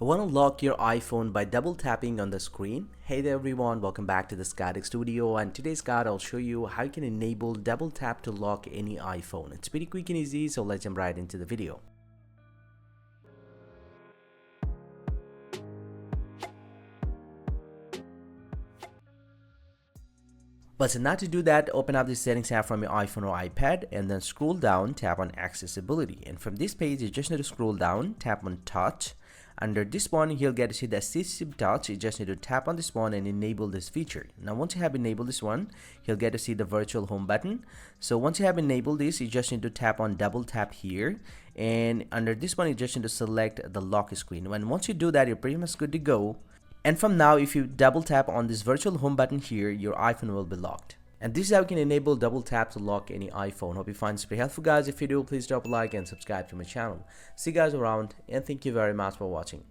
Want to lock your iPhone by double tapping on the screen? Hey there everyone, welcome back to the Static Studio, and today's guide I'll show you how you can enable double tap to lock any iPhone. It's pretty quick and easy, so let's jump right into the video. But so now to do that, open up the settings app from your iPhone or iPad and then scroll down, tap on accessibility, and from this page you just need to scroll down, tap on touch. Under this one, you'll get to see the assistive touch. You just need to tap on this one and enable this feature. Now once you have enabled this one, you'll get to see the virtual home button. So once you have enabled this, you just need to tap on double tap here, and under this one you just need to select the lock screen. When once you do that, you're pretty much good to go. And from now, if you double tap on this virtual home button here, your iPhone will be locked. And this is how you can enable double tap to lock any iPhone. Hope you find this pretty helpful, guys. If you do, please drop a like and subscribe to my channel. See you guys around, and thank you very much for watching.